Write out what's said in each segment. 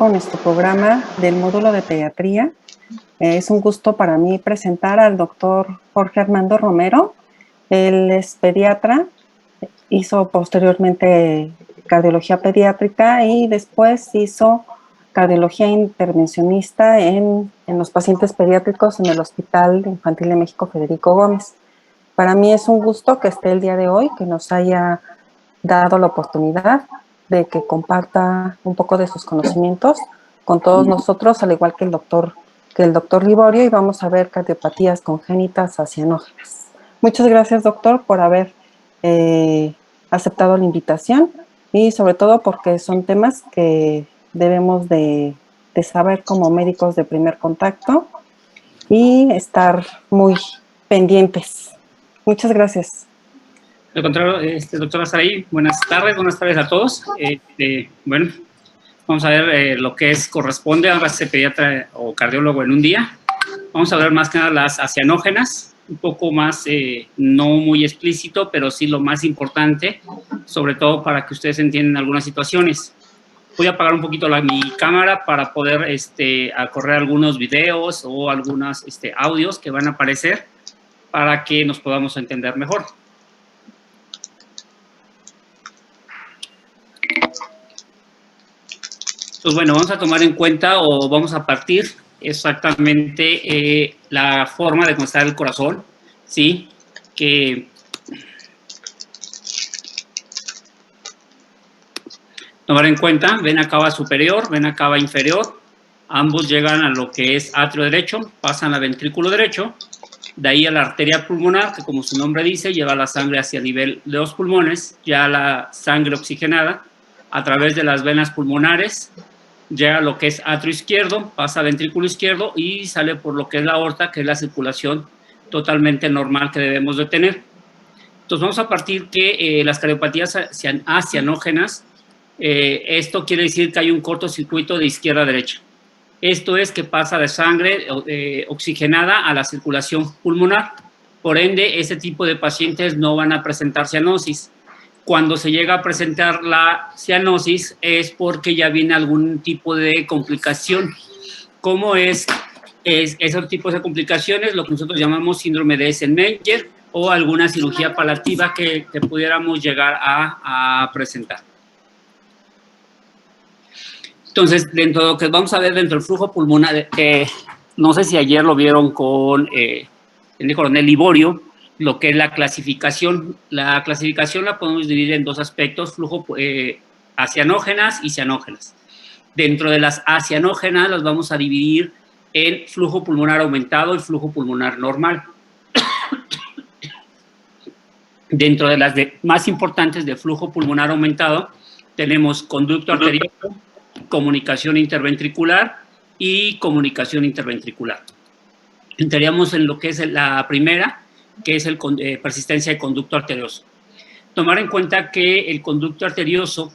con nuestro programa del módulo de pediatría. Es un gusto para mí presentar al doctor Jorge Armando Romero. Él es pediatra, hizo posteriormente cardiología pediátrica y después hizo cardiología intervencionista en los pacientes pediátricos en el Hospital Infantil de México Federico Gómez. Para mí es un gusto que esté el día de hoy, que nos haya dado la oportunidad de que comparta un poco de sus conocimientos con todos nosotros, al igual que el doctor Liborio, y vamos a ver cardiopatías congénitas acianógenas. Muchas gracias, doctor, por haber aceptado la invitación y sobre todo porque son temas que debemos de saber como médicos de primer contacto y estar muy pendientes. Muchas gracias. Al contrario, doctora Saraí, buenas tardes a todos. Bueno, vamos a ver lo que corresponde a ser pediatra o cardiólogo en un día. Vamos a ver más que nada las acianógenas, un poco más, no muy explícito, pero sí lo más importante, sobre todo para que ustedes entiendan algunas situaciones. Voy a apagar un poquito mi cámara para poder correr algunos videos o algunos audios que van a aparecer para que nos podamos entender mejor. Pues bueno, vamos a tomar en cuenta o vamos a partir exactamente la forma de cómo está el corazón, ¿sí? Que tomar en cuenta, vena cava superior, vena cava inferior, ambos llegan a lo que es atrio derecho, pasan al ventrículo derecho, de ahí a la arteria pulmonar, que como su nombre dice, lleva la sangre hacia el nivel de los pulmones, ya la sangre oxigenada a través de las venas pulmonares, llega a lo que es atrio izquierdo, pasa a ventrículo izquierdo y sale por lo que es la aorta, que es la circulación totalmente normal que debemos de tener. Entonces vamos a partir que las cardiopatías acianógenas, esto quiere decir que hay un cortocircuito de izquierda a derecha. Esto es que pasa de sangre oxigenada a la circulación pulmonar. Por ende, ese tipo de pacientes no van a presentar cianosis. Cuando se llega a presentar la cianosis es porque ya viene algún tipo de complicación. ¿Cómo es esos tipos de complicaciones? Lo que nosotros llamamos síndrome de Eisenmenger o alguna cirugía paliativa que pudiéramos llegar a presentar. Entonces, dentro de lo que vamos a ver dentro del flujo pulmonar, no sé si ayer lo vieron con el coronel Liborio, lo que es la clasificación. La clasificación la podemos dividir en dos aspectos, flujo acianógenas y cianógenas. Dentro de las acianógenas las vamos a dividir en flujo pulmonar aumentado y flujo pulmonar normal. Dentro de las más importantes de flujo pulmonar aumentado tenemos conducto arterioso, comunicación interventricular y comunicación interventricular. Entraríamos en lo que es la primera, que es persistencia de conducto arterioso. Tomar en cuenta que el conducto arterioso,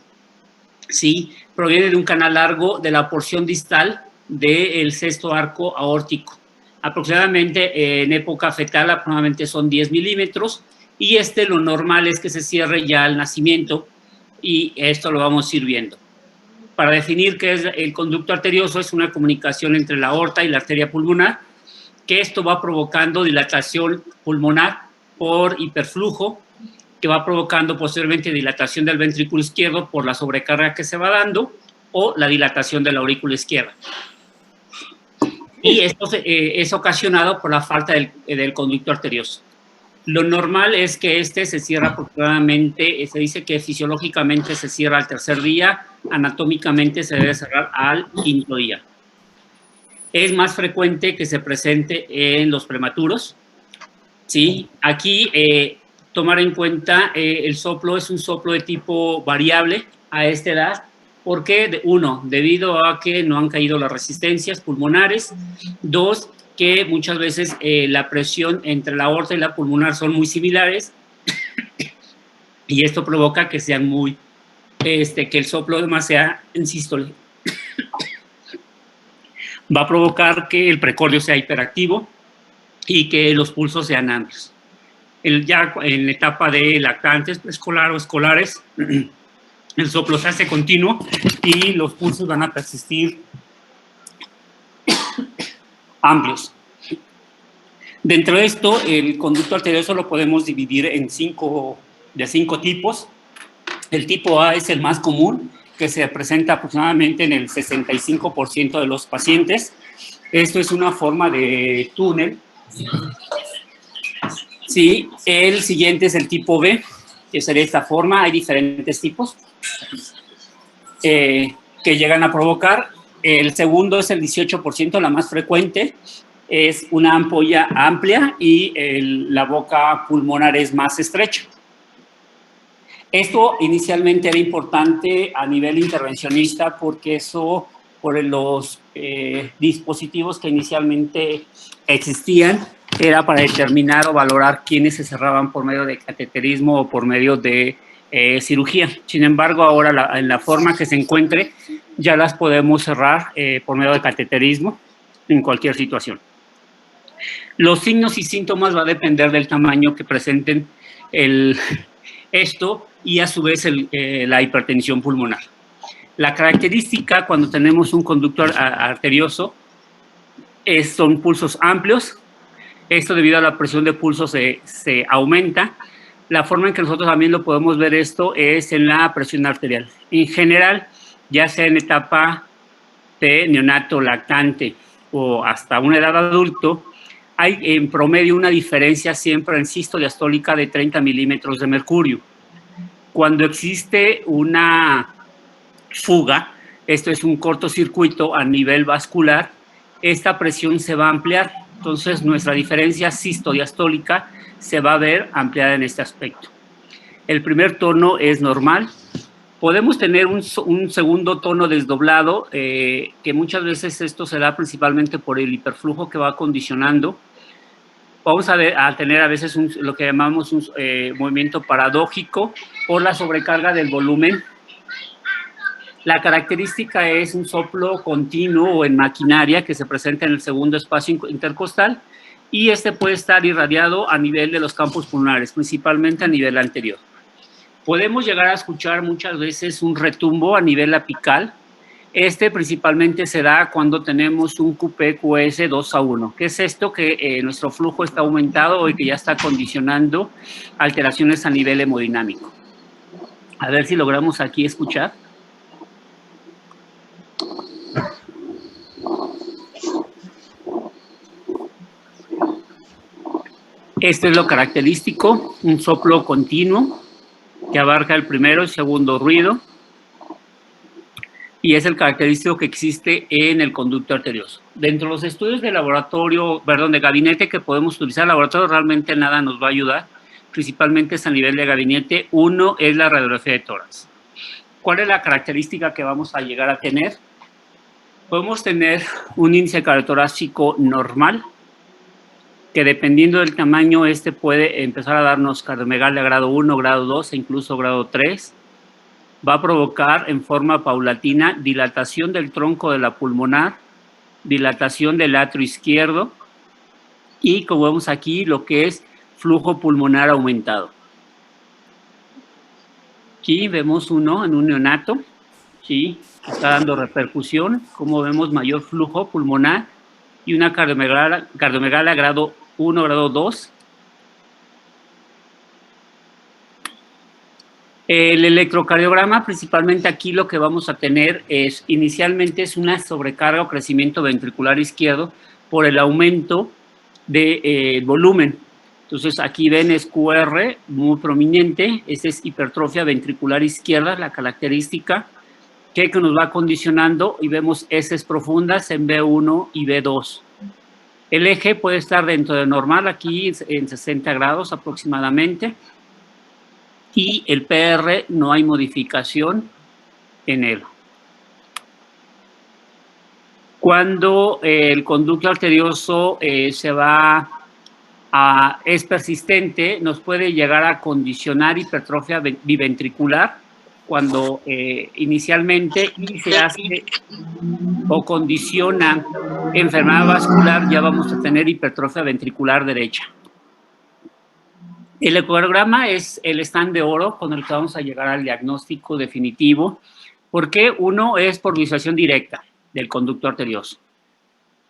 sí, proviene de un canal largo de la porción distal del sexto arco aórtico. Aproximadamente en época fetal, aproximadamente son 10 milímetros, y lo normal es que se cierre ya al nacimiento, y esto lo vamos a ir viendo. Para definir qué es el conducto arterioso, es una comunicación entre la aorta y la arteria pulmonar, que esto va provocando dilatación pulmonar por hiperflujo, que va provocando posteriormente dilatación del ventrículo izquierdo por la sobrecarga que se va dando, o la dilatación de la aurícula izquierda. Y esto es ocasionado por la falta del conducto arterioso. Lo normal es que se cierra aproximadamente, se dice que fisiológicamente se cierra al tercer día, anatómicamente se debe cerrar al quinto día. Es más frecuente que se presente en los prematuros, ¿sí? Aquí, tomar en cuenta, el soplo es un soplo de tipo variable a esta edad, porque, uno, debido a que no han caído las resistencias pulmonares, dos, que muchas veces la presión entre la aorta y la pulmonar son muy similares, y esto provoca que sean que el soplo además sea en sístole. Va a provocar que el precordio sea hiperactivo y que los pulsos sean amplios. Ya en la etapa de lactantes, preescolar o escolares, el soplo se hace continuo y los pulsos van a persistir amplios. Dentro de esto, el conducto arterioso lo podemos dividir en cinco tipos. El tipo A es el más común, que se presenta aproximadamente en el 65% de los pacientes. Esto es una forma de túnel. Sí, el siguiente es el tipo B, que sería esta forma. Hay diferentes tipos que llegan a provocar. El segundo es el 18%, la más frecuente. Es una ampolla amplia y la boca pulmonar es más estrecha. Esto inicialmente era importante a nivel intervencionista porque eso, por los dispositivos que inicialmente existían, era para determinar o valorar quiénes se cerraban por medio de cateterismo o por medio de cirugía. Sin embargo, ahora en la forma que se encuentre, ya las podemos cerrar por medio de cateterismo en cualquier situación. Los signos y síntomas va a depender del tamaño que presenten esto y a su vez la hipertensión pulmonar. La característica cuando tenemos un conducto arterioso son pulsos amplios. Esto debido a la presión de pulso se aumenta. La forma en que nosotros también lo podemos ver esto es en la presión arterial. En general, ya sea en etapa de neonato, lactante o hasta una edad adulto, hay en promedio una diferencia siempre en sístole diastólica de 30 milímetros de mercurio. Cuando existe una fuga, esto es un cortocircuito a nivel vascular, esta presión se va a ampliar. Entonces, nuestra diferencia sistodiastólica se va a ver ampliada en este aspecto. El primer tono es normal. Podemos tener un segundo tono desdoblado, que muchas veces esto se da principalmente por el hiperflujo que va condicionando. Vamos a tener a veces lo que llamamos un movimiento paradójico por la sobrecarga del volumen. La característica es un soplo continuo o en maquinaria que se presenta en el segundo espacio intercostal y este puede estar irradiado a nivel de los campos pulmonares, principalmente a nivel anterior. Podemos llegar a escuchar muchas veces un retumbo a nivel apical. Este principalmente se da cuando tenemos un QP-QS 2:1. ¿Qué es esto? Que nuestro flujo está aumentado y que ya está condicionando alteraciones a nivel hemodinámico. A ver si logramos aquí escuchar. Esto es lo característico, un soplo continuo que abarca el primero y segundo ruido y es el característico que existe en el conducto arterioso. Dentro de los estudios de laboratorio, de gabinete que podemos utilizar, laboratorio realmente nada nos va a ayudar, principalmente es a nivel de gabinete. Uno es la radiografía de tórax. ¿Cuál es la característica que vamos a llegar a tener? Podemos tener un índice cardiotorácico normal, que dependiendo del tamaño, puede empezar a darnos cardiomegalia grado 1, grado 2 e incluso grado 3. Va a provocar en forma paulatina dilatación del tronco de la pulmonar, dilatación del atrio izquierdo y, como vemos aquí, lo que es flujo pulmonar aumentado. Aquí vemos uno en un neonato, ¿sí? Está dando repercusión, como vemos mayor flujo pulmonar y una cardiomegalia grado 1, grado 2. El electrocardiograma, principalmente aquí lo que vamos a tener inicialmente es una sobrecarga o crecimiento ventricular izquierdo por el aumento del volumen. Entonces aquí ven es QR muy prominente, esta es hipertrofia ventricular izquierda, la característica que nos va condicionando y vemos heces profundas en B1 y B2. El eje puede estar dentro de normal, aquí en 60 grados aproximadamente, y el PR no hay modificación en él. Cuando el conducto arterioso es persistente, nos puede llegar a condicionar hipertrofia biventricular, cuando inicialmente se hace o condiciona enfermedad vascular, ya vamos a tener hipertrofia ventricular derecha. El ecocardiograma es el stand de oro con el que vamos a llegar al diagnóstico definitivo, porque uno es por visualización directa del conducto arterioso.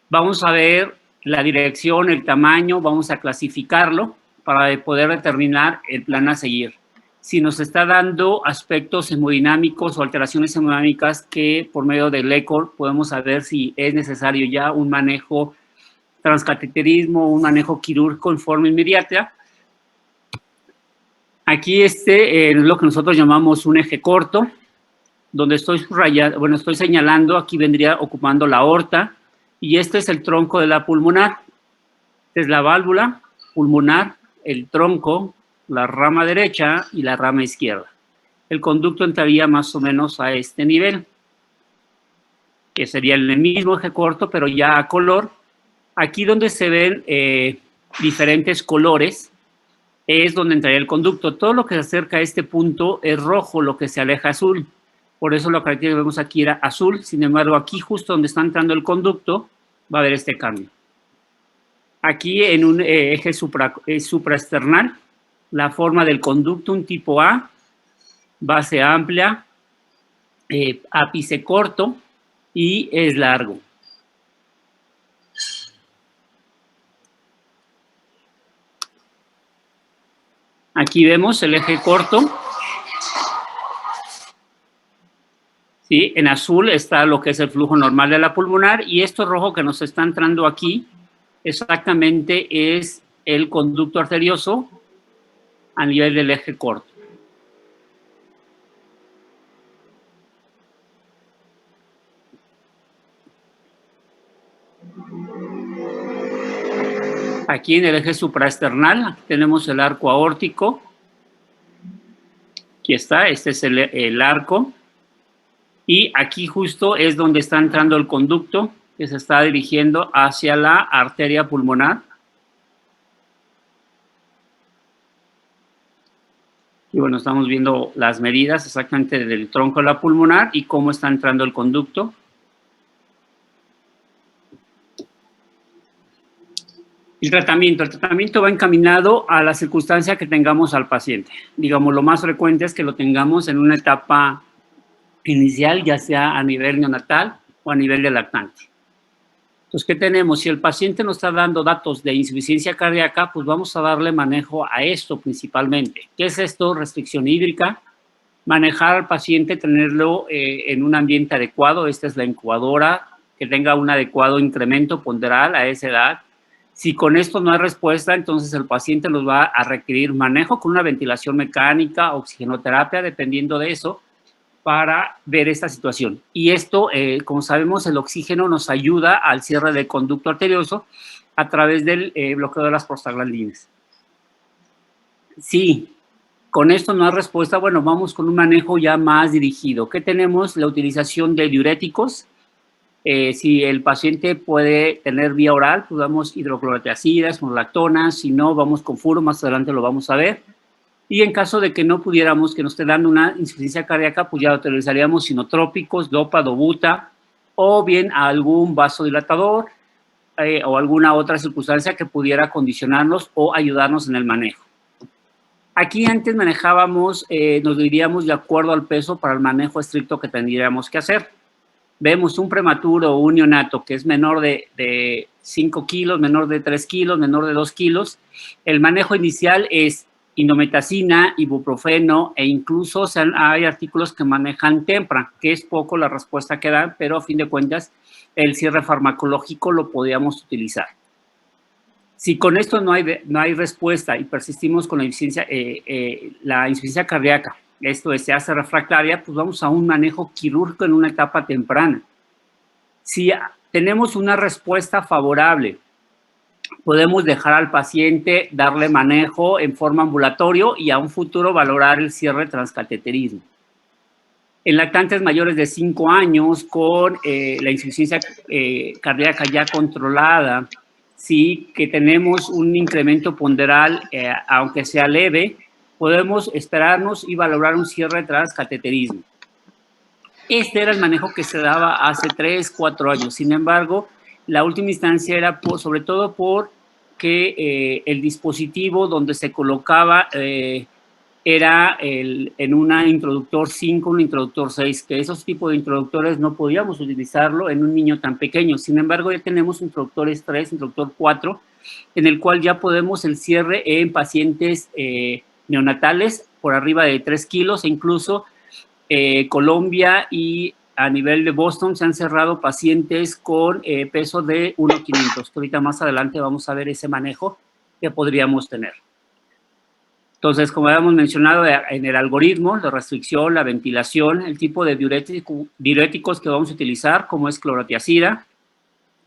Vamos a ver la dirección, el tamaño, vamos a clasificarlo para poder determinar el plan a seguir. Si nos está dando aspectos hemodinámicos o alteraciones hemodinámicas que por medio del eco podemos saber si es necesario ya un manejo transcateterismo, un manejo quirúrgico en forma inmediata. Aquí es lo que nosotros llamamos un eje corto, donde estoy señalando, aquí vendría ocupando la aorta, y este es el tronco de la pulmonar. Esta es la válvula pulmonar, el tronco, la rama derecha y la rama izquierda. El conducto entraría más o menos a este nivel, que sería el mismo eje corto, pero ya a color. Aquí donde se ven diferentes colores, es donde entraría el conducto. Todo lo que se acerca a este punto es rojo, lo que se aleja azul. Por eso la característica que vemos aquí era azul. Sin embargo, aquí justo donde está entrando el conducto, va a haber este cambio. Aquí en un eje supraesternal, la forma del conducto, un tipo A, base amplia, ápice corto y es largo. Aquí vemos el eje corto. ¿Sí? En azul está lo que es el flujo normal de la pulmonar y esto rojo que nos está entrando aquí exactamente es el conducto arterioso a nivel del eje corto. Aquí en el eje supraesternal tenemos el arco aórtico. Aquí está, este es el arco. Y aquí justo es donde está entrando el conducto que se está dirigiendo hacia la arteria pulmonar. Y bueno, estamos viendo las medidas exactamente del tronco de la pulmonar y cómo está entrando el conducto. El tratamiento va encaminado a la circunstancia que tengamos al paciente. Digamos, lo más frecuente es que lo tengamos en una etapa inicial, ya sea a nivel neonatal o a nivel de lactante. Entonces, ¿qué tenemos? Si el paciente nos está dando datos de insuficiencia cardíaca, pues vamos a darle manejo a esto principalmente. ¿Qué es esto? Restricción hídrica, manejar al paciente, tenerlo en un ambiente adecuado. Esta es la incubadora, que tenga un adecuado incremento ponderal a esa edad. Si con esto no hay respuesta, entonces el paciente nos va a requerir manejo con una ventilación mecánica, oxigenoterapia, dependiendo de eso, para ver esta situación. Y esto, como sabemos, el oxígeno nos ayuda al cierre del conducto arterioso a través del bloqueo de las prostaglandinas. Sí, con esto no hay respuesta, bueno, vamos con un manejo ya más dirigido. ¿Qué tenemos? La utilización de diuréticos. Si el paciente puede tener vía oral, pues damos hidroclorotiazidas, lactonas, si no, vamos con furo, más adelante lo vamos a ver. Y en caso de que no pudiéramos, que nos esté dando una insuficiencia cardíaca, pues ya utilizaríamos sinotrópicos, dopa, dobuta, o bien algún vasodilatador o alguna otra circunstancia que pudiera condicionarnos o ayudarnos en el manejo. Aquí antes manejábamos, nos diríamos de acuerdo al peso para el manejo estricto que tendríamos que hacer. Vemos un prematuro o un neonato que es menor de 5 kilos, menor de 3 kilos, menor de 2 kilos. El manejo inicial es indometacina, ibuprofeno e incluso hay artículos que manejan Tempra, que es poco la respuesta que dan, pero a fin de cuentas el cierre farmacológico lo podíamos utilizar. Si con esto no hay respuesta y persistimos con la insuficiencia cardíaca, esto se hace refractaria, pues vamos a un manejo quirúrgico en una etapa temprana. Si tenemos una respuesta favorable, podemos dejar al paciente, darle manejo en forma ambulatorio y a un futuro valorar el cierre transcateterismo. En lactantes mayores de 5 años, con la insuficiencia cardíaca ya controlada, sí que tenemos un incremento ponderal, aunque sea leve, podemos esperarnos y valorar un cierre transcateterismo. Este era el manejo que se daba hace 3, 4 años. Sin embargo, la última instancia era sobre todo por que el dispositivo donde se colocaba era en un introductor 5, un introductor 6, que esos tipos de introductores no podíamos utilizarlo en un niño tan pequeño. Sin embargo, ya tenemos introductores 3, introductor 4, en el cual ya podemos el cierre en pacientes neonatales por arriba de 3 kilos, e incluso Colombia y a nivel de Boston se han cerrado pacientes con peso de 1,500, que ahorita más adelante vamos a ver ese manejo que podríamos tener. Entonces, como habíamos mencionado en el algoritmo, la restricción, la ventilación, el tipo de diuréticos que vamos a utilizar, como es clorotiazida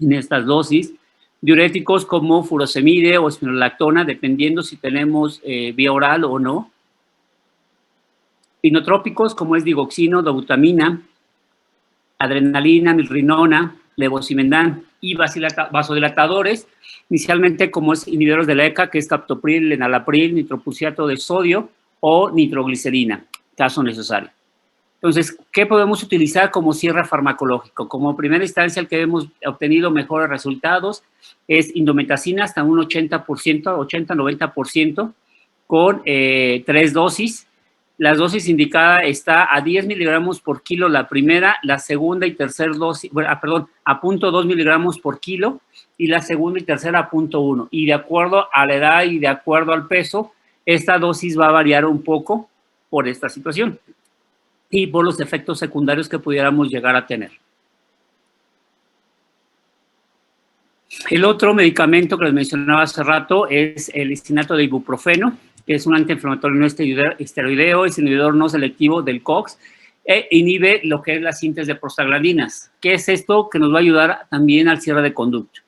en estas dosis, diuréticos como furosemide o espironolactona, dependiendo si tenemos vía oral o no, inotrópicos como es digoxino, dobutamina, adrenalina, milrinona, levosimendan y vasodilatadores, inicialmente como es inhibidores de la ECA, que es captopril, enalapril, nitroprusiato de sodio o nitroglicerina, caso necesario. Entonces, ¿qué podemos utilizar como cierre farmacológico? Como primera instancia, el que hemos obtenido mejores resultados es indometacina hasta un 80%, 80-90%, con 3 dosis. La dosis indicada está a 10 miligramos por kilo la primera, la segunda y tercera dosis, a 0.2 miligramos por kilo, y la segunda y tercera a 0.1. Y de acuerdo a la edad y de acuerdo al peso, esta dosis va a variar un poco por esta situación y por los efectos secundarios que pudiéramos llegar a tener. El otro medicamento que les mencionaba hace rato es el lisinato de ibuprofeno, que es un antiinflamatorio no esteroideo, es inhibidor no selectivo del COX, e inhibe lo que es la síntesis de prostaglandinas. ¿Qué es esto? Que nos va a ayudar también al cierre de conducto.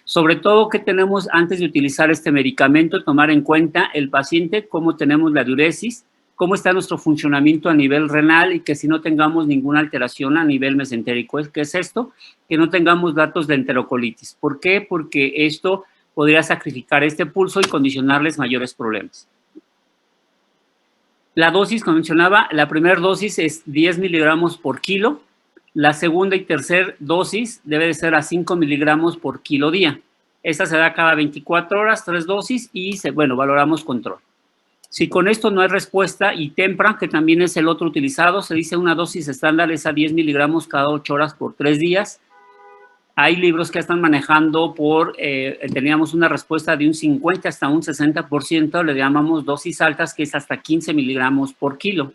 Sobre todo, ¿qué tenemos antes de utilizar este medicamento? Tomar en cuenta el paciente, cómo tenemos la diuresis, cómo está nuestro funcionamiento a nivel renal y que si no tengamos ninguna alteración a nivel mesentérico. ¿Qué es esto? Que no tengamos datos de enterocolitis. ¿Por qué? Porque esto podría sacrificar este pulso y condicionarles mayores problemas. La dosis, como mencionaba, la primera dosis es 10 miligramos por kilo. La segunda y tercera dosis debe de ser a 5 miligramos por kilo día. Esta se da cada 24 horas, 3 dosis y, valoramos control. Si con esto no hay respuesta, y Tempra, que también es el otro utilizado, se dice una dosis estándar es a 10 miligramos cada 8 horas por 3 días. Hay libros que están manejando teníamos una respuesta de un 50 hasta un 60%, le llamamos dosis altas, que es hasta 15 miligramos por kilo.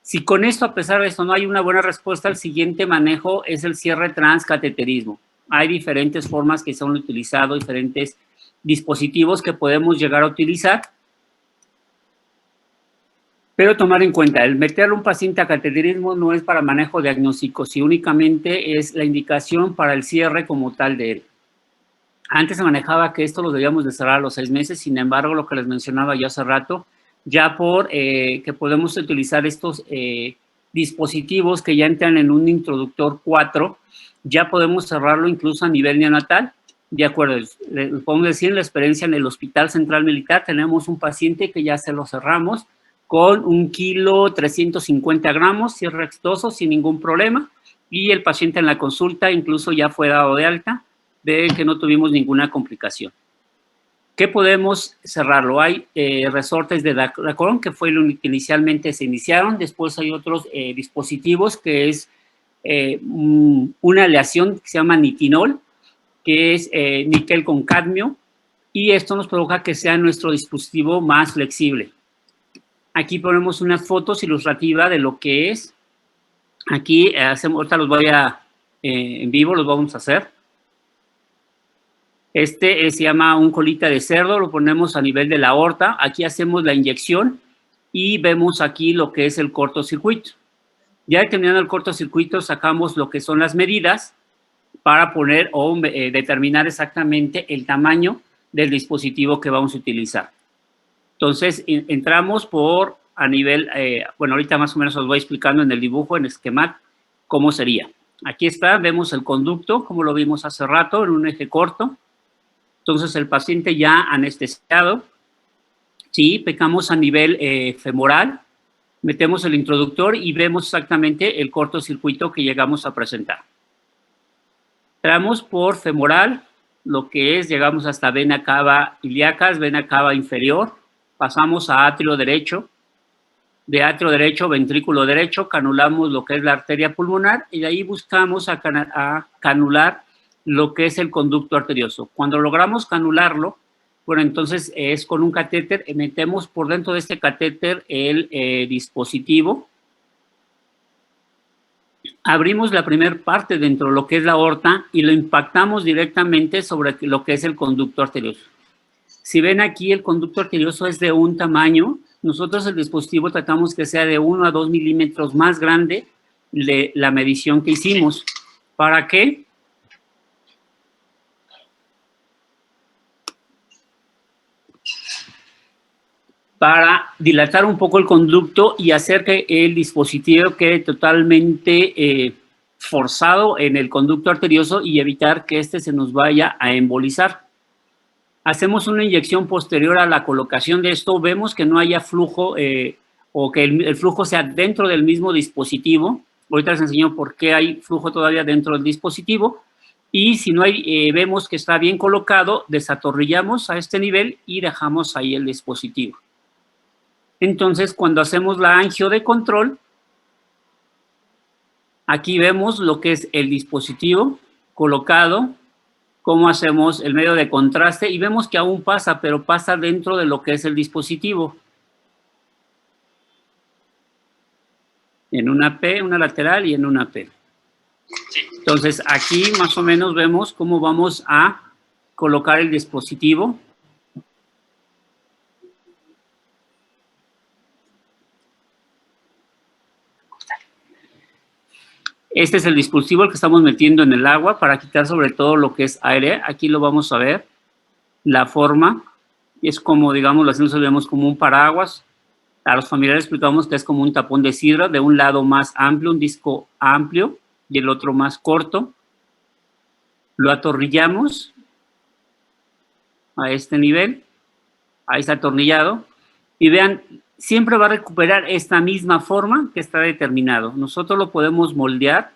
Si con esto, a pesar de esto, no hay una buena respuesta, el siguiente manejo es el cierre transcateterismo. Hay diferentes formas que se han utilizado, diferentes dispositivos que podemos llegar a utilizar. Pero tomar en cuenta, el meter a un paciente a cateterismo no es para manejo diagnóstico, sino únicamente es la indicación para el cierre como tal de él. Antes se manejaba que esto lo debíamos de cerrar a los 6 meses, sin embargo, lo que les mencionaba yo hace rato, ya por que podemos utilizar estos dispositivos que ya entran en un introductor 4, ya podemos cerrarlo incluso a nivel neonatal. De acuerdo, podemos decir en la experiencia en el Hospital Central Militar, tenemos un paciente que ya se lo cerramos, con 1,350 kg, cierre exitoso, sin ningún problema, y el paciente en la consulta incluso ya fue dado de alta, de que no tuvimos ninguna complicación. ¿Qué podemos cerrarlo? Hay resortes de Dacron, que fue lo que inicialmente se iniciaron, después hay otros dispositivos que es una aleación que se llama nitinol, que es níquel con cadmio, y esto nos provoca que sea nuestro dispositivo más flexible. Aquí ponemos unas fotos ilustrativas de lo que es. Aquí ahorita los voy en vivo, los vamos a hacer. Este se llama un colita de cerdo, lo ponemos a nivel de la aorta. Aquí hacemos la inyección y vemos aquí lo que es el cortocircuito. Ya determinando el cortocircuito, sacamos lo que son las medidas para poner o determinar exactamente el tamaño del dispositivo que vamos a utilizar. Entonces, entramos a nivel, ahorita más o menos os voy explicando en el dibujo, en el esquema, cómo sería. Aquí está, vemos el conducto, como lo vimos hace rato, en un eje corto. Entonces, el paciente ya anestesiado, sí, pecamos a nivel femoral, metemos el introductor y vemos exactamente el cortocircuito que llegamos a presentar. Entramos por femoral, lo que es, llegamos hasta vena cava ilíacas, vena cava inferior, pasamos a atrio derecho, de atrio derecho, ventrículo derecho, canulamos lo que es la arteria pulmonar y de ahí buscamos a canular lo que es el conducto arterioso. Cuando logramos canularlo, bueno, entonces es con un catéter, metemos por dentro de este catéter el dispositivo, abrimos la primera parte dentro de lo que es la aorta y lo impactamos directamente sobre lo que es el conducto arterioso. Si ven aquí, el conducto arterioso es de un tamaño. Nosotros el dispositivo tratamos que sea de 1 a 2 milímetros más grande de la medición que hicimos. ¿Para qué? Para dilatar un poco el conducto y hacer que el dispositivo quede totalmente forzado en el conducto arterioso y evitar que este se nos vaya a embolizar. Hacemos una inyección posterior a la colocación de esto, vemos que no haya flujo o que el flujo sea dentro del mismo dispositivo. Ahorita les enseño por qué hay flujo todavía dentro del dispositivo. Y si no hay, vemos que está bien colocado, desatornillamos a este nivel y dejamos ahí el dispositivo. Entonces, cuando hacemos la angio de control, aquí vemos lo que es el dispositivo colocado, cómo hacemos el medio de contraste y vemos que aún pasa, pero pasa dentro de lo que es el dispositivo. En una P, una lateral y en una P. Entonces, aquí más o menos vemos cómo vamos a colocar el dispositivo. Este es el dispositivo que estamos metiendo en el agua para quitar sobre todo lo que es aire. Aquí lo vamos a ver. La forma es como, digamos, lo vemos como un paraguas. A los familiares explicamos que es como un tapón de sidra, de un lado más amplio, un disco amplio, y el otro más corto. Lo atornillamos a este nivel. Ahí está atornillado. Y vean, siempre va a recuperar esta misma forma que está determinado. Nosotros lo podemos moldear.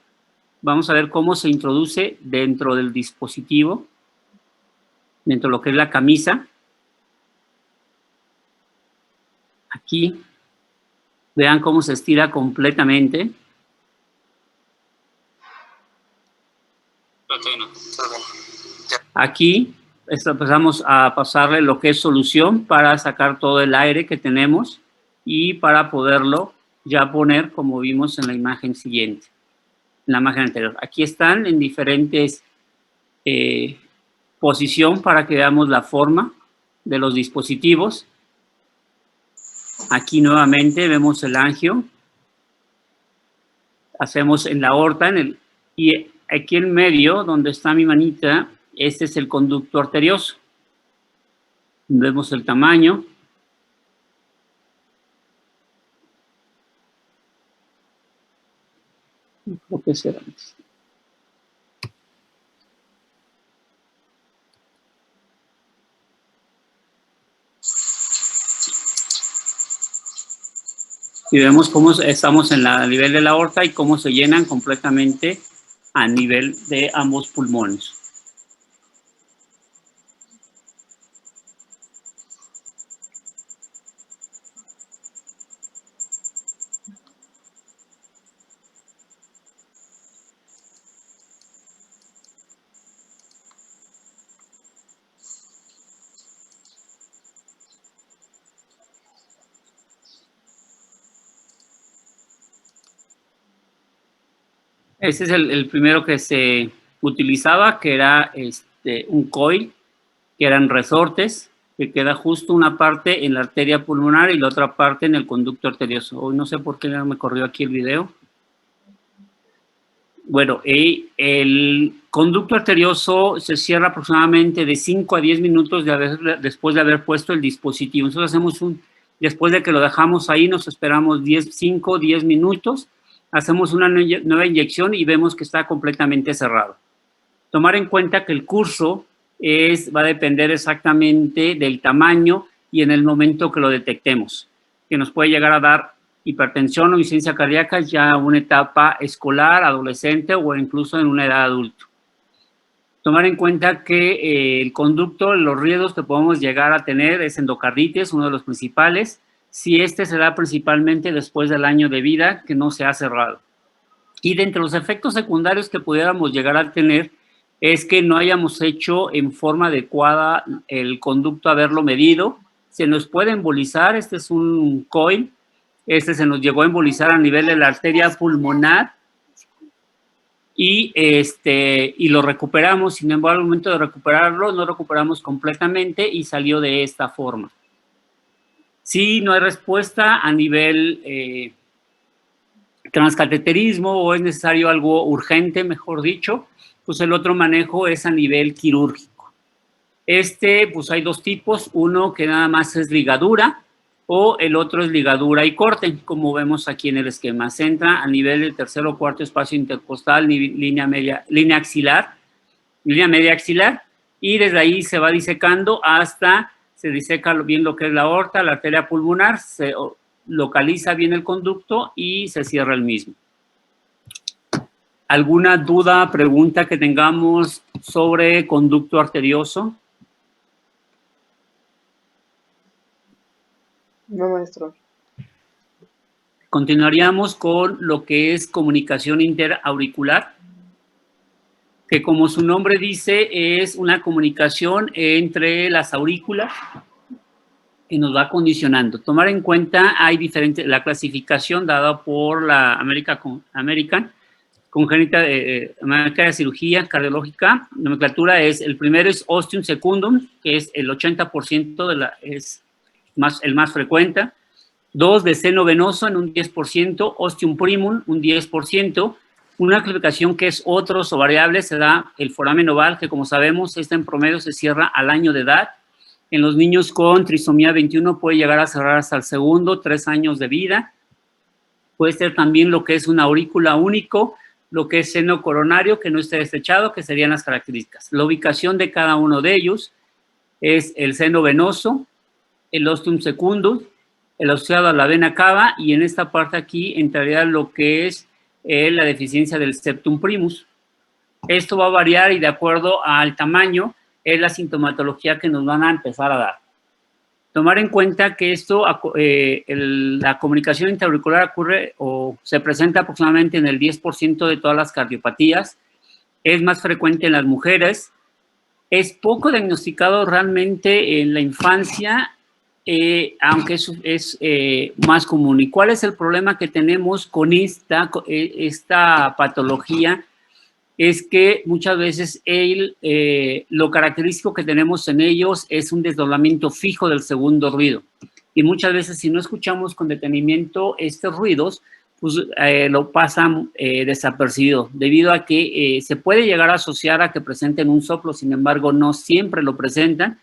Vamos a ver cómo se introduce dentro del dispositivo, dentro de lo que es la camisa. Aquí, vean cómo se estira completamente. Aquí empezamos a pasarle lo que es solución para sacar todo el aire que tenemos y para poderlo ya poner como vimos en la imagen siguiente, en la imagen anterior. Aquí están en diferentes posición para que veamos la forma de los dispositivos. Aquí nuevamente vemos el angio. Hacemos en la aorta y aquí en medio, donde está mi manita, este es el conducto arterioso. Vemos el tamaño. Creo que será antes. Y vemos cómo estamos en el nivel de la aorta y cómo se llenan completamente a nivel de ambos pulmones. Este es el primero que se utilizaba, que era un coil, que eran resortes, que queda justo una parte en la arteria pulmonar y la otra parte en el conducto arterioso. Hoy no sé por qué no me corrió aquí el video. Bueno, el conducto arterioso se cierra aproximadamente de 5 a 10 minutos después de haber puesto el dispositivo. Nosotros hacemos después de que lo dejamos ahí, nos esperamos 5 o 10 minutos, hacemos una nueva inyección y vemos que está completamente cerrado. Tomar en cuenta que el curso va a depender exactamente del tamaño y en el momento que lo detectemos, que nos puede llegar a dar hipertensión o insuficiencia cardíaca ya en una etapa escolar, adolescente o incluso en una edad adulta. Tomar en cuenta que el conducto, los riesgos que podemos llegar a tener es endocarditis, uno de los principales, si este se da principalmente después del año de vida que no se ha cerrado. Y de entre los efectos secundarios que pudiéramos llegar a tener es que no hayamos hecho en forma adecuada el conducto, haberlo medido. Se nos puede embolizar, este es un coil, este se nos llegó a embolizar a nivel de la arteria pulmonar y lo recuperamos. Sin embargo, al momento de recuperarlo, no recuperamos completamente y salió de esta forma. Si no hay respuesta a nivel transcateterismo o es necesario algo urgente, mejor dicho, pues el otro manejo es a nivel quirúrgico. Pues hay dos tipos, uno que nada más es ligadura o el otro es ligadura y corte, como vemos aquí en el esquema. Se entra a nivel del tercer o cuarto espacio intercostal, línea media axilar, y desde ahí se va disecando hasta se diseca bien lo que es la aorta, la arteria pulmonar, se localiza bien el conducto y se cierra el mismo. ¿Alguna duda, pregunta que tengamos sobre conducto arterioso? No, maestro. Continuaríamos con lo que es comunicación interauricular, que como su nombre dice, es una comunicación entre las aurículas que nos va condicionando. Tomar en cuenta, hay diferentes, la clasificación dada por la American Congénita de Cirugía Cardiológica, nomenclatura es, el primero es ostium secundum, que es el 80% es el más frecuente. 2, de seno venoso en un 10%, ostium primum un 10%. Una clasificación que es otros o variables, se da el foramen oval, que como sabemos, en promedio se cierra al año de edad. En los niños con trisomía 21 puede llegar a cerrar hasta el segundo, 3 años de vida. Puede ser también lo que es una aurícula único, lo que es seno coronario, que no esté desechado, que serían las características. La ubicación de cada uno de ellos es el seno venoso, el ostium secundus, el asociado a la vena cava, y en esta parte aquí entraría lo que es la deficiencia del septum primus. Esto va a variar y de acuerdo al tamaño es la sintomatología que nos van a empezar a dar. Tomar en cuenta que esto, la comunicación interauricular ocurre o se presenta aproximadamente en el 10% de todas las cardiopatías, es más frecuente en las mujeres, es poco diagnosticado realmente en la infancia, aunque es más común. ¿Y cuál es el problema que tenemos con esta patología? Es que muchas veces lo característico que tenemos en ellos es un desdoblamiento fijo del segundo ruido. Y muchas veces si no escuchamos con detenimiento estos ruidos, pues lo pasan desapercibido, debido a que se puede llegar a asociar a que presenten un soplo, sin embargo no siempre lo presentan.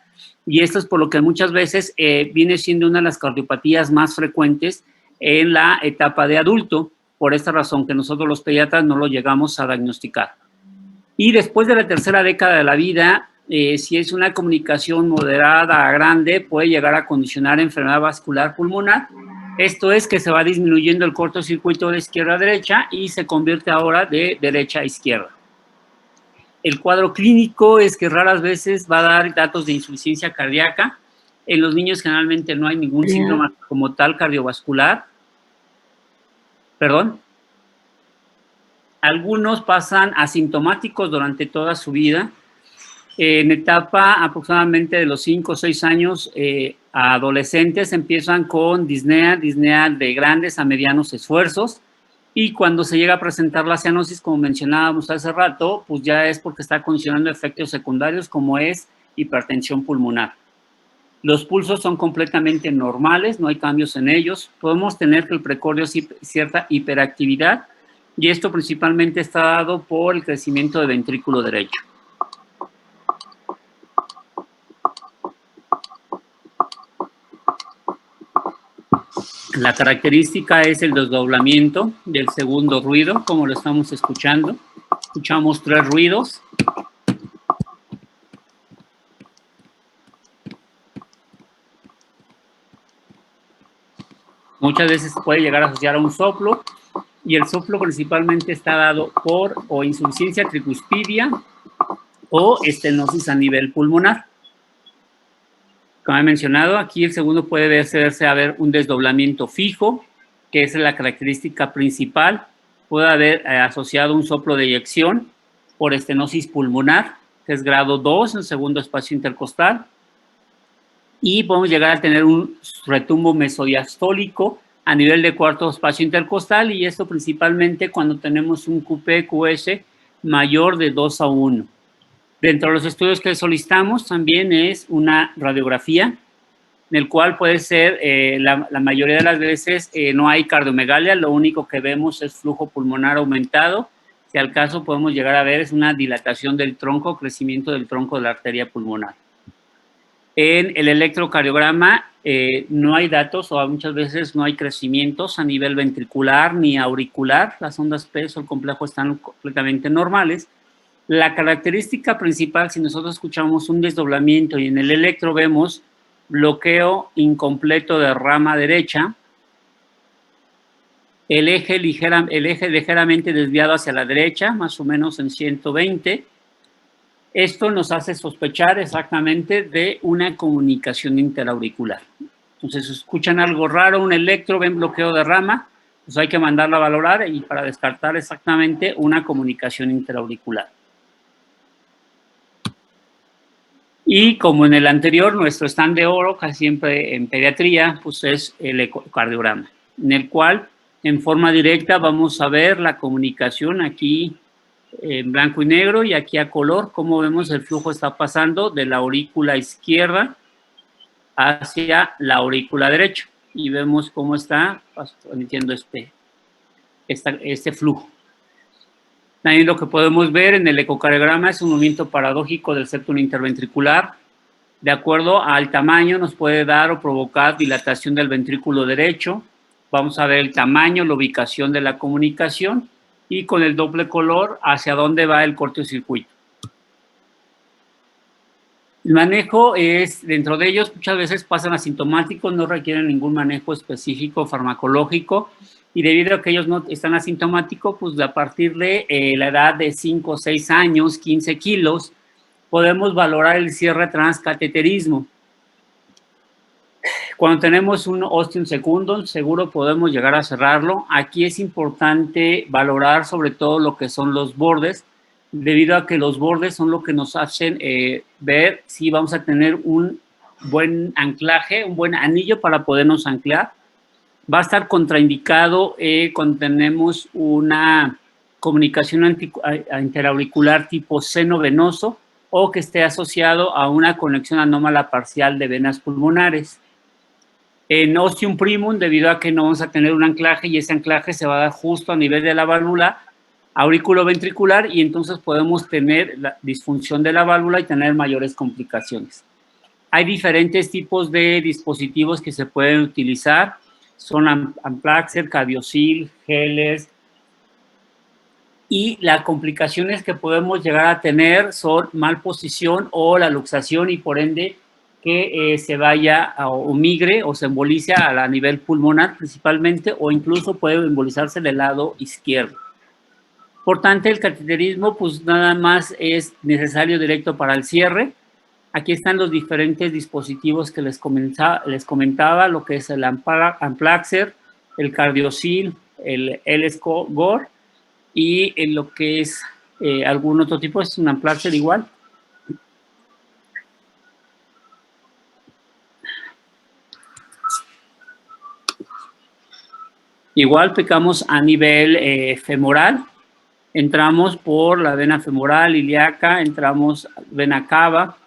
Y esto es por lo que muchas veces viene siendo una de las cardiopatías más frecuentes en la etapa de adulto, por esta razón que nosotros los pediatras no lo llegamos a diagnosticar. Y después de la tercera década de la vida, si es una comunicación moderada a grande, puede llegar a condicionar enfermedad vascular pulmonar. Esto es que se va disminuyendo el cortocircuito de izquierda a derecha y se convierte ahora de derecha a izquierda. El cuadro clínico es que raras veces va a dar datos de insuficiencia cardíaca. En los niños generalmente no hay ningún síndrome como tal cardiovascular. Perdón. Algunos pasan asintomáticos durante toda su vida. En etapa aproximadamente de los 5 o 6 años, adolescentes empiezan con disnea de grandes a medianos esfuerzos, y cuando se llega a presentar la cianosis, como mencionábamos hace rato, pues ya es porque está condicionando efectos secundarios como es hipertensión pulmonar. Los pulsos son completamente normales, no hay cambios en ellos. Podemos tener que el precordio cierta hiperactividad, y esto principalmente está dado por el crecimiento del ventrículo derecho. La característica es el desdoblamiento del segundo ruido, como lo estamos escuchando. Escuchamos 3 ruidos. Muchas veces puede llegar a asociar a un soplo, y el soplo principalmente está dado por o insuficiencia tricuspidia o estenosis a nivel pulmonar. Como he mencionado, aquí el segundo puede verse a ver un desdoblamiento fijo, que es la característica principal. Puede haber asociado un soplo de eyección por estenosis pulmonar, que es grado 2, el segundo espacio intercostal. Y podemos llegar a tener un retumbo mesodiastólico a nivel de cuarto espacio intercostal, y esto principalmente cuando tenemos un QP-QS mayor de 2:1. Dentro de los estudios que solicitamos también es una radiografía, en el cual puede ser, la mayoría de las veces no hay cardiomegalia, lo único que vemos es flujo pulmonar aumentado. Si al caso podemos llegar a ver es una dilatación del tronco, crecimiento del tronco de la arteria pulmonar. En el electrocardiograma no hay datos, o muchas veces no hay crecimientos a nivel ventricular ni auricular. Las ondas P o el complejo están completamente normales. La característica principal, si nosotros escuchamos un desdoblamiento y en el electro vemos bloqueo incompleto de rama derecha, el eje ligeramente desviado hacia la derecha, más o menos en 120. Esto nos hace sospechar exactamente de una comunicación interauricular. Entonces, si escuchan algo raro, un electro, ven bloqueo de rama, pues hay que mandarlo a valorar y para descartar exactamente una comunicación interauricular. Y como en el anterior, nuestro stand de oro, casi siempre en pediatría, pues es el ecocardiograma, en el cual en forma directa vamos a ver la comunicación aquí en blanco y negro y aquí a color, cómo vemos el flujo está pasando de la aurícula izquierda hacia la aurícula derecha, y vemos cómo está emitiendo este flujo. También lo que podemos ver en el ecocardiograma es un movimiento paradójico del septum interventricular. De acuerdo al tamaño nos puede dar o provocar dilatación del ventrículo derecho. Vamos a ver el tamaño, la ubicación de la comunicación y con el doble color hacia dónde va el cortocircuito. El manejo es, dentro de ellos muchas veces pasan asintomáticos, no requieren ningún manejo específico farmacológico, y debido a que ellos no están asintomáticos, pues a partir de la edad de 5 o 6 años, 15 kilos, podemos valorar el cierre transcateterismo. Cuando tenemos un ostium secundum, seguro podemos llegar a cerrarlo. Aquí es importante valorar sobre todo lo que son los bordes, debido a que los bordes son lo que nos hacen ver si vamos a tener un buen anclaje, un buen anillo para podernos anclar. Va a estar contraindicado cuando tenemos una comunicación interauricular tipo seno venoso o que esté asociado a una conexión anómala parcial de venas pulmonares. En ostium primum, debido a que no vamos a tener un anclaje, y ese anclaje se va a dar justo a nivel de la válvula auriculoventricular, y entonces podemos tener la disfunción de la válvula y tener mayores complicaciones. Hay diferentes tipos de dispositivos que se pueden utilizar. Son Amplaxer, Cardiosil, geles, y las complicaciones que podemos llegar a tener son malposición o la luxación, y por ende que se vaya o migre o se embolice a nivel pulmonar principalmente, o incluso puede embolizarse del lado izquierdo. Por tanto, el cateterismo pues nada más es necesario directo para el cierre. Aquí están los diferentes dispositivos que les comentaba, lo que es el Amplaxer, el Cardiosil, el L-Score, y en lo que es algún otro tipo, es un Amplaxer igual. Igual pecamos a nivel femoral, entramos por la vena femoral ilíaca, entramos vena cava,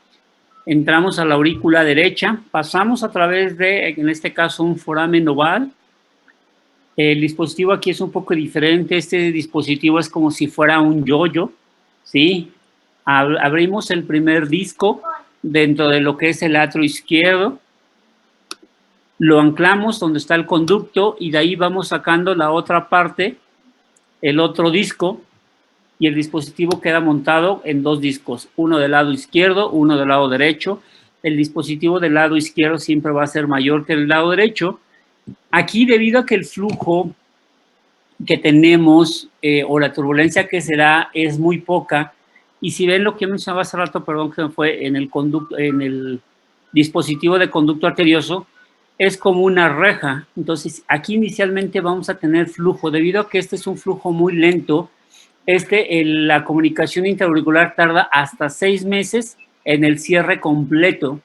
entramos a la aurícula derecha, pasamos a través de, en este caso, un foramen oval. El dispositivo aquí es un poco diferente. Este dispositivo es como si fuera un yo-yo, ¿sí? Abrimos el primer disco dentro de lo que es el atrio izquierdo, lo anclamos donde está el conducto, y de ahí vamos sacando la otra parte, el otro disco, y el dispositivo queda montado en dos discos, uno del lado izquierdo, uno del lado derecho. El dispositivo del lado izquierdo siempre va a ser mayor que el lado derecho. Aquí, debido a que el flujo que tenemos o la turbulencia que se da es muy poca, Y si ven lo que mencionaba hace rato, perdón, que fue en el dispositivo de conducto arterioso, es como una reja. Entonces, aquí inicialmente vamos a tener flujo. Debido a que este es un flujo muy lento, la comunicación intraauricular tarda hasta 6 meses en el cierre completo.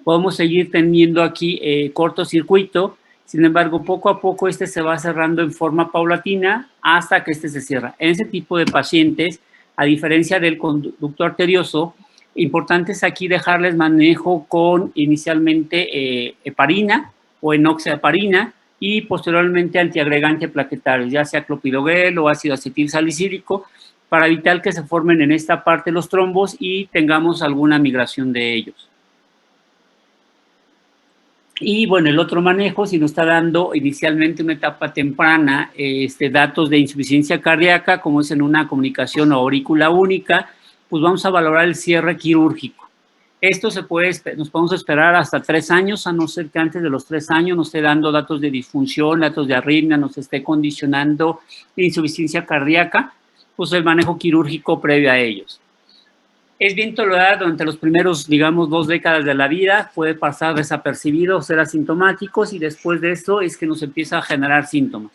Podemos seguir teniendo aquí cortocircuito, sin embargo, poco a poco se va cerrando en forma paulatina hasta que se cierra. En ese tipo de pacientes, a diferencia del conducto arterioso, importante es aquí dejarles manejo con inicialmente heparina o enoxaparina y posteriormente antiagregante plaquetario, ya sea clopidogrel o ácido acetil salicílico, para evitar que se formen en esta parte los trombos y tengamos alguna migración de ellos. Y bueno, el otro manejo, si nos está dando inicialmente una etapa temprana, datos de insuficiencia cardíaca, como es en una comunicación aurícula única, pues vamos a valorar el cierre quirúrgico. Esto nos podemos esperar hasta 3 años, a no ser que antes de los 3 años nos esté dando datos de disfunción, datos de arritmia, nos esté condicionando insuficiencia cardíaca, pues el manejo quirúrgico previo a ellos. Es bien tolerado durante los primeros, digamos, 2 décadas de la vida, puede pasar desapercibido, ser asintomáticos, y después de eso es que nos empieza a generar síntomas.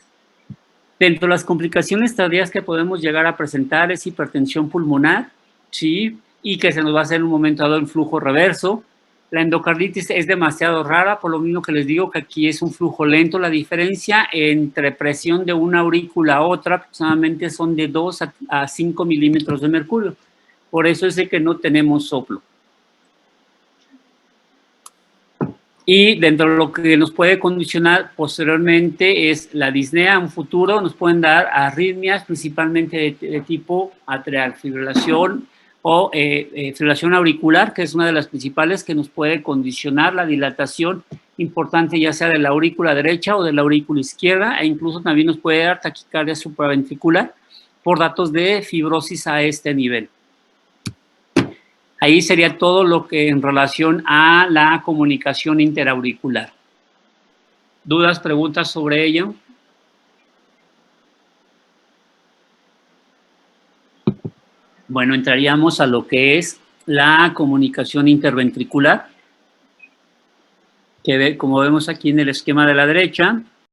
Dentro de las complicaciones tardías que podemos llegar a presentar es hipertensión pulmonar, ¿sí? Y que se nos va a hacer en un momento dado en flujo reverso. La endocarditis es demasiado rara, por lo mismo que les digo que aquí es un flujo lento. La diferencia entre presión de una aurícula a otra aproximadamente son de 2 a 5 milímetros de mercurio. Por eso es de que no tenemos soplo. Y dentro de lo que nos puede condicionar posteriormente es la disnea. En futuro nos pueden dar arritmias, principalmente de tipo atrial, fibrilación o fibrilación auricular, que es una de las principales que nos puede condicionar la dilatación importante, ya sea de la aurícula derecha o de la aurícula izquierda, e incluso también nos puede dar taquicardia supraventricular por datos de fibrosis a este nivel. Ahí sería todo lo que en relación a la comunicación interauricular. ¿Dudas, preguntas sobre ello? Bueno, entraríamos a lo que es la comunicación interventricular, que como vemos aquí en el esquema de la derecha,